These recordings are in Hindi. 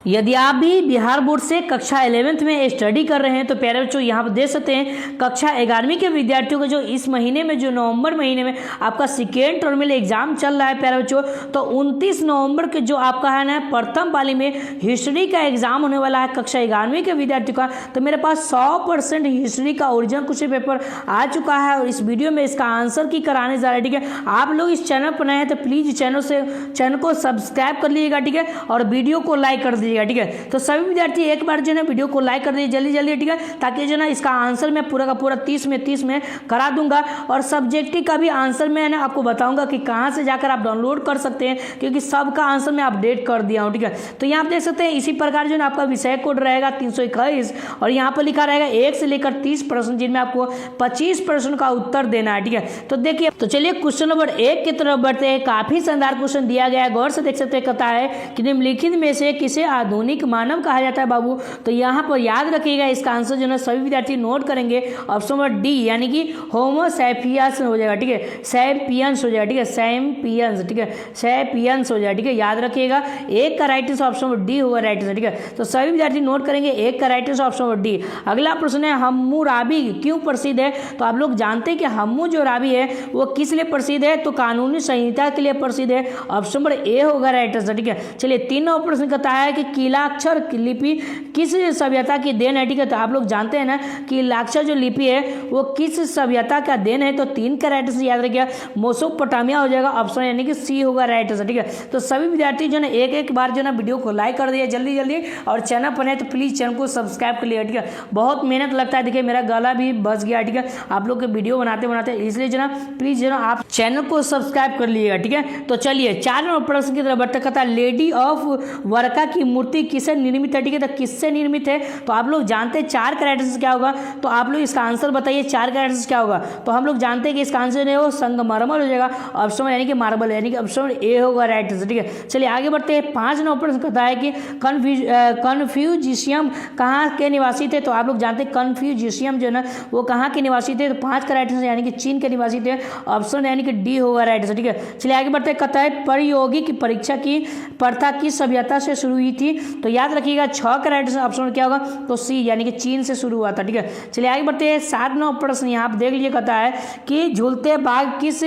यदि आप भी बिहार बोर्ड से कक्षा 11th में स्टडी कर रहे हैं तो प्यारे बच्चों यहाँ पर देख सकते हैं कक्षा 11वीं के विद्यार्थियों को जो इस महीने में जो नवंबर महीने में आपका सेकेंड टर्मिनल एग्जाम चल रहा है प्यारे बच्चों, तो 29 नवंबर के जो आपका है ना प्रथम पाली में हिस्ट्री का एग्जाम होने वाला है कक्षा 11वीं के विद्यार्थियों का। तो मेरे पास 100% हिस्ट्री का ओरिजिनल क्वेश्चन पेपर आ चुका है और इस वीडियो में इसका आंसर की कराने जा रहा है। ठीक है, आप लोग इस चैनल पर नए हैं तो प्लीज चैनल को सब्सक्राइब कर लीजिएगा। ठीक है, और वीडियो को लाइक कर दीजिएगा। ठीक है, तो सभी विद्यार्थी एक बार जो है वीडियो को लाइक कर दीजिए जल्दी जल्दी। ठीक है, ताकि जो ना इसका आंसर मैं पूरा का पूरा 30 में करा दूंगा और सब्जेक्टिव का भी आंसर मैं ना आपको बताऊंगा कि कहां से जाकर आप डाउनलोड कर सकते हैं, क्योंकि सबका आंसर मैं अपडेट कर दिया हूं। ठीक है, तो यहाँ आप देख सकते हैं इसी प्रकार जो ना आपका विषय कोड रहेगा 321 और यहाँ पर लिखा रहेगा 1 से लेकर 30 प्रश्न, जिनमें आपको 25 प्रश्न का उत्तर देना है। ठीक है, तो देखिए, तो चलिए क्वेश्चन नंबर 1 की तरफ बढ़ते हैं। काफी शानदार क्वेश्चन दिया गया है, गौर से देख सकते हैं। कहता है कि निम्नलिखित में से किसे आधुनिक मानव कहा जाता है बाबू। तो यहाँ पर याद रखिएगा इसका आंसर जो है सभी विद्यार्थी नोट करेंगे, ऑप्शन नंबर डी यानी कि होमो सैपियंस हो जाएगा। ठीक है, सैपियंस हो जाएगा। ठीक है, सैपियंस। ठीक है, सैपियंस हो जाएगा। ठीक है, याद रखिएगा एक का right answer option number D होगा राइट आंसर। ठीक है, तो सभी विद्यार्थी नोट करेंगे एक का right answer option number D. अगला प्रश्न है हम्मुराबी क्यों प्रसिद्ध है। तो आप लोग जानते हैं कि हम्मुराबी है वो किस लिए प्रसिद्ध है, तो कानूनी संहिता के लिए प्रसिद्ध है। ऑप्शन नंबर ए होगा राइट आंसर। ठीक है, चलिए 3 नंबर प्रश्न कहता है कि कीलाक्षर लिपि किस सभ्यता की देन है। ठीक है, तो आप लोग जानते हैं ना कि कीलाक्षर जो लिपि है वो किस सभ्यता का देन है। तो 3 का राइट आंसर याद रखिएगा मेसोपोटामिया हो जाएगा, ऑप्शन यानी कि सी होगा राइट आंसर। ठीक है, तो सभी विद्यार्थी जो है एक बार जो है वीडियो को लाइक कर दिए जल्दी जल्दी, और चैनल पर है तो प्लीज चैनल को सब्सक्राइब कर लिया। ठीक है, बहुत मेहनत लगता है, देखिए मेरा गला भी बच गया। ठीक है, आप लोग के वीडियो बनाते इसलिए जो ना प्लीज जो ना आप चैनल को सब्सक्राइब कर लीजिएगा। ठीक है, तो चलिए 4 नंबर प्रश्न की तरफ बढ़ते कहता लेडी ऑफ वर्का की मूर्ति किससे निर्मित है। ठीक है, तो किससे निर्मित है, तो आप लोग जानते हैं 4 का राइट आंसर क्या होगा। तो आप लोग इसका आंसर बताइए 4 का राइट आंसर क्या होगा। तो हम लोग जानते हैं कि इसका आंसर है वो संगमरमर हो जाएगा, ऑप्शन यानी कि मार्बल यानी कि ऑप्शन ए होगा राइट आंसर। ठीक है, चलिए आगे बढ़ते हैं। 5 नंबर प्रश्न कहता है कि कन्फ्यूजियम कहाँ के निवासी थे। तो आप लोग जानते हैं कन्फ्यूजियम जो है ना वो कहाँ के निवासी थे। तो 5 का राइट आंसर यानी कि चीन के निवासी थे, ऑप्शन यानी कि डी होगा राइट आंसर। ठीक है, चलिए आगे बढ़ते हैं। कहता है प्रतियोगी की परीक्षा की प्रथा किस सभ्यता से शुरू हुई थी। तो याद रखिएगा 6 का राइट आंसर ऑप्शन क्या होगा, तो सी यानी कि चीन से शुरू हुआ था। ठीक है, चलिए आगे बढ़ते हैं। 7 नंबर प्रश्न यहाँ आप देख लीजिए। कहता है कि झूलते बाघ किस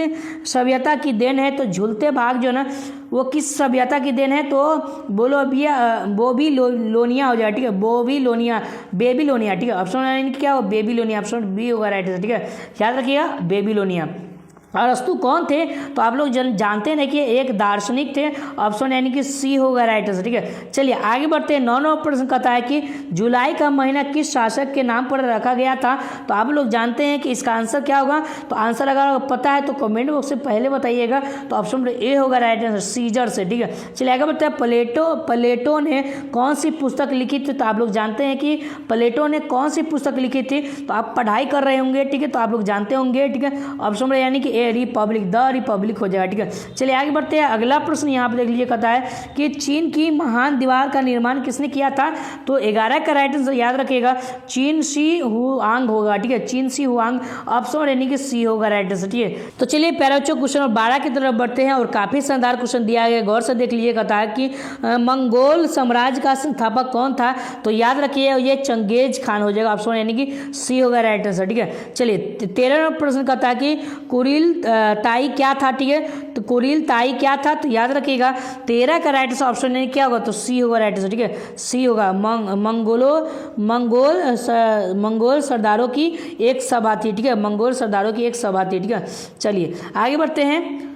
सभ्यता की देन है। तो झूलते बाघ जो ना वो किस सभ्यता की देन है, तो बोबीलोनिया हो जाएगा। ठीक है, बेबीलोनिया। ठीक है, ऑप्शन यानी कि क्या हो बेबीलोनिया, ऑप्शन बी होगा राइट आंसर। ठीक है, याद रखिएगा बेबीलोनिया। अरस्तु कौन थे, तो आप लोग जानते हैं कि एक दार्शनिक थे, ऑप्शन यानी कि सी होगा राइट आंसर। ठीक है, चलिए आगे बढ़ते हैं। 9 नंबर प्रश्न कहता है कि जुलाई का महीना किस शासक के नाम पर रखा गया था। तो आप लोग जानते हैं कि इसका आंसर क्या होगा। तो आंसर अगर पता है तो कमेंट बॉक्स से पहले बताइएगा। तो ऑप्शन नंबर ए होगा राइट आंसर, सीजर से। ठीक है, चलिए आगे बढ़ते हैं। प्लेटो ने कौन सी पुस्तक लिखी थी। तो आप लोग जानते हैं कि प्लेटो ने कौन सी पुस्तक लिखी थी। तो आप पढ़ाई कर रहे होंगे, ठीक है, तो आप लोग जानते होंगे। ठीक है, ऑप्शन नंबर यानी कि रिपब्लिक, द रिपब्लिक हो जाएगा। ठीक है, चलिए आगे बढ़ते हैं। अगला प्रश्न यहाँ पे देख लीजिए। कहता है कि चीन की महान दीवार का निर्माण किसने किया था। तो 11 का राइट आंसर याद रखिएगा चीन शी हुआंग होगा। ठीक है, चीन शी हुआंग, ऑप्शन यानी कि सी होगा राइट आंसर। ठीक है, तो चलिए प्यारे बच्चों क्वेश्चन नंबर 12 की तरफ बढ़ते हैं और काफी शानदार क्वेश्चन दिया गया, गौर से देख लीजिए। कहता है कि मंगोल साम्राज्य का संस्थापक कौन था। तो याद रखिए ये चंगेज खान हो जाएगा, ऑप्शन यानी कि सी होगा राइट आंसर। ठीक है, चलिए 13 प्रश्न कहता है कि कुरिल ताई क्या था। ठीक है, तो कुरिल ताई क्या था। तो याद रखिएगा 13 का राइट आंसर ऑप्शन यानी क्या होगा, तो सी होगा राइट आंसर। ठीक है, सी होगा। मंगोल सरदारों की एक सभा थी। ठीक है, मंगोल सरदारों की एक सभा थी। ठीक है, चलिए आगे बढ़ते हैं।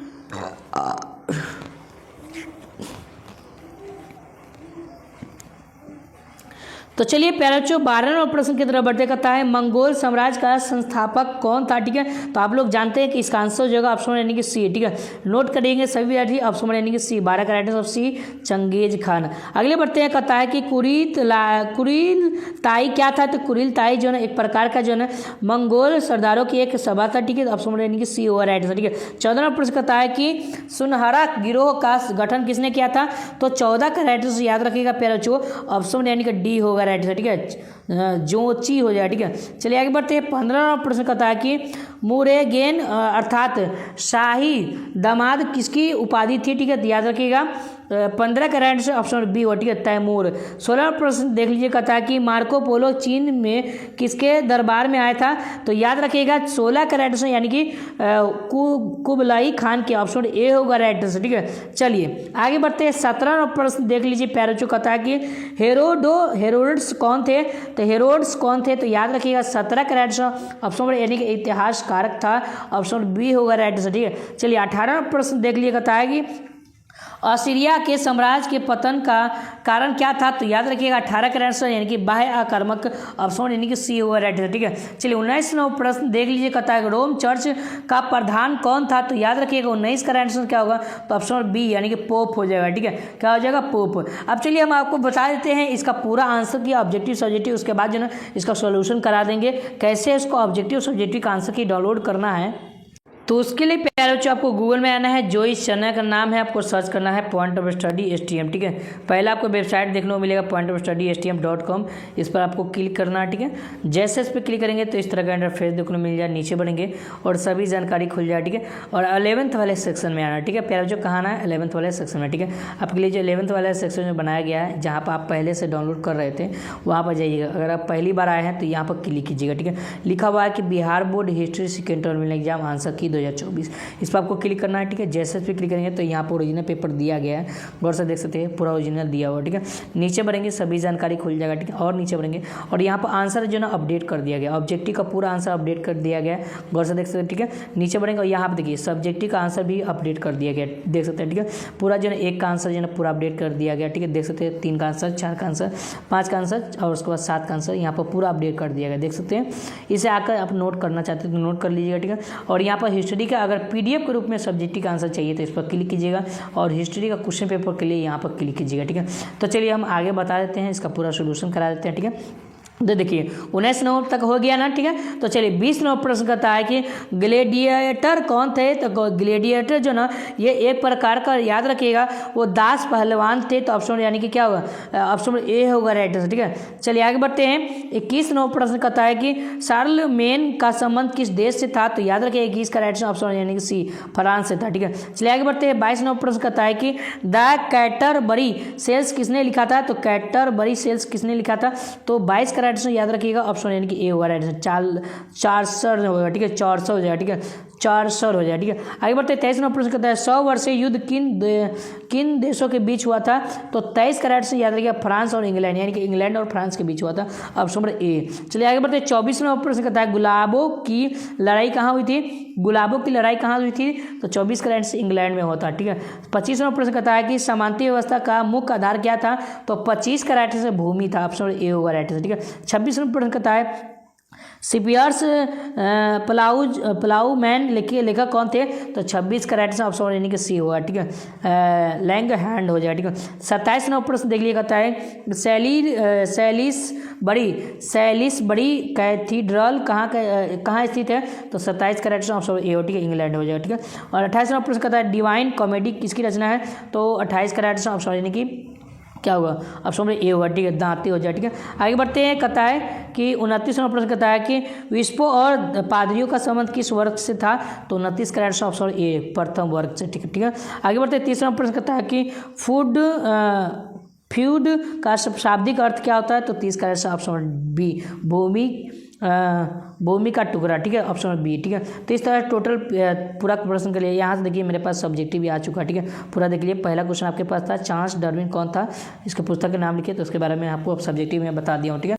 तो चलिए प्यारे बच्चों 12 नंबर प्रश्न की तरफ बढ़ते। कहता है मंगोल साम्राज्य का संस्थापक कौन था। ठीक है, तो आप लोग जानते हैं कि इसका आंसर हो जाएगा ऑप्शन यानी कि सी। ठीक है, नोट करेंगे सभी विद्यार्थी, ऑप्शन यानी कि सी। 12 का right answer C Genghis Khan. अगले बढ़ते हैं। कहता है कि कुरिल ताई क्या था। तो कुरिल ताई जो है एक प्रकार का जो है मंगोल सरदारों की एक सभा था। ठीक है, ऑप्शन यानी कि सी होगा राइट आंसर। ठीक है, 14 नंबर प्रश्न कहता है कि सुनहरा गिरोह का गठन किसने किया था। तो 14 का राइट आंसर याद रखिएगा प्यारे बच्चों, ऑप्शन यानी कि डी होगा राइट है। ठीक है, जोची हो जाए। ठीक है, चलिए आगे बढ़ते हैं। 15 प्रश्न कहता है कि मुरेगेन अर्थात शाही दामाद किसकी उपाधि थी। ठीक है, याद रखिएगा 15 का राइट आंसर ऑप्शन बी हो, ठीक है, तैमूर। 16 प्रश्न देख लीजिए, कहता है कि मार्को पोलो चीन में किसके दरबार में आया था? तो याद रखिएगा 16 का राइट आंसर यानी कि कुबलाई खान के, ऑप्शन ए होगा राइट आंसर, ठीक है। चलिए आगे बढ़ते हैं। 17 प्रश्न देख लीजिए, प्यारे बच्चों, कहता है कि हेरोड्स कौन थे? तो हेरोड्स कौन थे? तो याद रखिएगा 17 का राइट आंसर ऑप्शन यानी कि इतिहासकारक था, ऑप्शन बी होगा राइट आंसर, ठीक है। चलिए 18 प्रश्न देख लीजिए, कहता है कि असीरिया के साम्राज्य के पतन का कारण क्या था? तो याद रखिएगा 18 का आंसर यानी कि बाह्य आक्रामक, ऑप्शन यानी कि सी होगा राइट आंसर, ठीक है। चलिए 19 प्रश्न देख लीजिए, कहता है रोम चर्च का प्रधान कौन था? तो याद रखिएगा 19 का आंसर क्या होगा? तो ऑप्शन बी यानी कि पोप हो जाएगा, ठीक है। क्या हो जाएगा? पोप। अब चलिए हम आपको बता देते हैं इसका पूरा आंसर की, ऑब्जेक्टिव सब्जेक्टिव, उसके बाद जो ना इसका सोल्यूशन करा देंगे, कैसे इसको ऑब्जेक्टिव सब्जेक्टिव का आंसर की डाउनलोड करना है। तो उसके लिए प्यारे बच्चों आपको गूगल में आना है, जो इस चैनल का नाम है आपको सर्च करना है पॉइंट ऑफ स्टडी STM, ठीक है। पहले आपको वेबसाइट देखने को मिलेगा pointofstudystm.com, इस पर आपको क्लिक करना है, ठीक है। जैसे इस पर क्लिक करेंगे तो इस तरह का इंटरफेस देखने को मिल जाए, नीचे बढ़ेंगे और सभी जानकारी खुल जाए, ठीक है। और 11th वाले सेक्शन में आना, ठीक है प्यारे बच्चों, कहाँ आना है? 11th वाले सेक्शन में, ठीक है। आपके लिए जो 11th वाला सेक्शन में बनाया गया है, जहाँ पर आप पहले से डाउनलोड कर रहे थे, वहाँ पर जाइएगा। अगर आप पहली बार आए हैं तो यहाँ पर क्लिक कीजिएगा, ठीक है। लिखा हुआ है कि Bihar board history second term exam answer की 2024, इस पर आपको क्लिक करना है, ठीक है। जैसे इस पर क्लिक करेंगे तो यहाँ पर ओरिजिनल पेपर दिया गया है, गौर से देख सकते हैं, पूरा ओरिजिनल दिया हुआ, ठीक है। नीचे बढ़ेंगे सभी जानकारी खुल जाएगा, ठीक है। और नीचे बढ़ेंगे और यहाँ पर आंसर जो ना अपडेट कर दिया गया, ऑब्जेक्टिव का पूरा आंसर अपडेट कर दिया गया है, गौर से देख सकते हैं, ठीक है। नीचे बढ़ेंगे और यहाँ पर देखिए सब्जेक्टिव का आंसर भी अपडेट कर दिया गया, देख सकते हैं, ठीक है। पूरा जो है एक का आंसर जो है पूरा अपडेट कर दिया गया, ठीक है। देख सकते हैं 3 का आंसर, 4 का आंसर, 5 का आंसर और उसके बाद 7 का आंसर यहाँ पर पूरा अपडेट कर दिया गया, देख सकते हैं। इसे आकर आप नोट करना चाहते हैं तो नोट कर लीजिएगा, ठीक है। और यहाँ पर हिस्ट्री का अगर PDF के रूप में सब्जेक्टिव का आंसर चाहिए तो इस पर क्लिक कीजिएगा और हिस्ट्री का क्वेश्चन पेपर के लिए यहाँ पर क्लिक कीजिएगा, ठीक है। तो चलिए हम आगे बता देते हैं, इसका पूरा सोल्यूशन करा देते हैं, ठीक है। तो देखिए 19 नंबर तक हो गया ना, ठीक है। तो चलिए 20 नंबर प्रश्न कहता है कि ग्लेडिएटर कौन थे? तो ग्लेडिएटर जो ना ये एक प्रकार का, याद रखिएगा, वो दास पहलवान थे, तो ऑप्शन यानी कि क्या होगा? ऑप्शन ए होगा राइट आंसर, ठीक है। चलिए आगे बढ़ते हैं। 21 नंबर प्रश्न कहता है कि शार्लमेन का संबंध किस देश से था? तो याद रखिए 21 का राइट आंसर ऑप्शन यानी कि सी, फ्रांस से था, ठीक है। चलिए आगे बढ़ते हैं। 22 नंबर प्रश्न कहता है कि द कैटरबरी सेल्स किसने लिखा था? तो कैटरबरी सेल्स किसने लिखा था? तो 22 का याद रखिएगा ऑप्शन यानी कि ए होगा राइट आंसर, 400 होगा, ठीक है। 400 हो जाएगा, ठीक है, 400 हो जाएगा, ठीक है। आगे बढ़ते हैं। 23 नंबर प्रश्न कहता है 100 वर्षीय युद्ध किन देशों के बीच हुआ था? तो 23 का राइट आंसर याद रखिएगा फ्रांस और इंग्लैंड, यानी कि इंग्लैंड और फ्रांस के बीच हुआ था, ऑप्शन नंबर ए। चलिए आगे बढ़ते हैं। 24 नंबर प्रश्न कहता है गुलाबों की लड़ाई कहाँ हुई थी? गुलाबों की लड़ाई कहाँ हुई थी? तो 24 का राइट आंसर इंग्लैंड में होता है, ठीक है। 25 नंबर प्रश्न कहता है कि समानती व्यवस्था का मुख्य आधार क्या था? तो 25 का राइट आंसर भूमि था, ऑप्शन ए होगा राइट आंसर, ठीक है। 26 नंबर प्रश्न कहता है सिपियर्स प्लाऊ मैन लेखक कौन थे? तो 26 का राइट आंसर ऑप्शन यानी कि सी होगा, ठीक है। लैंग हैंड हो जाएगा, ठीक है। 27 नंबर प्रश्न देख लिया, कहता है सैलिस बड़ी कैथीड्रल कहाँ स्थित है? तो 27 का राइट आंसर ऑप्शन ए हो, ठीक है, इंग्लैंड हो जाएगा, ठीक है। और 28 नंबर प्रश्न कहता है डिवाइन कॉमेडी किसकी रचना है? तो 28 का राइट आंसर ऑप्शन यानी कि क्या होगा? ऑप्शन में ए होगा, ठीक है, दांती हो जाए, ठीक है। आगे बढ़ते हैं। कहता है कि 29 नंबर प्रश्न कहता है कि विस्पो और पादरियों का संबंध किस वर्ग से था? तो 29 का आंसर ऑप्शन ए, प्रथम वर्ग से, ठीक है, ठीक है। आगे बढ़ते हैं। 30 नंबर प्रश्न कहता है कि फ्यूड का शाब्दिक अर्थ क्या होता है? तो 30 का आंसर ऑप्शन बी, भूमि का टुकड़ा, ठीक है, ऑप्शन बी, ठीक है। तो इस तरह टोटल पूरा प्रश्न के लिए यहाँ से देखिए मेरे पास सब्जेक्टिव भी आ चुका है, ठीक है। पूरा देख लीजिए। पहला क्वेश्चन आपके पास था चार्ल्स डार्विन कौन था? इसके पुस्तक का नाम लिखिए, तो उसके बारे में आपको सब्जेक्टिव में बता दिया हूँ, ठीक है।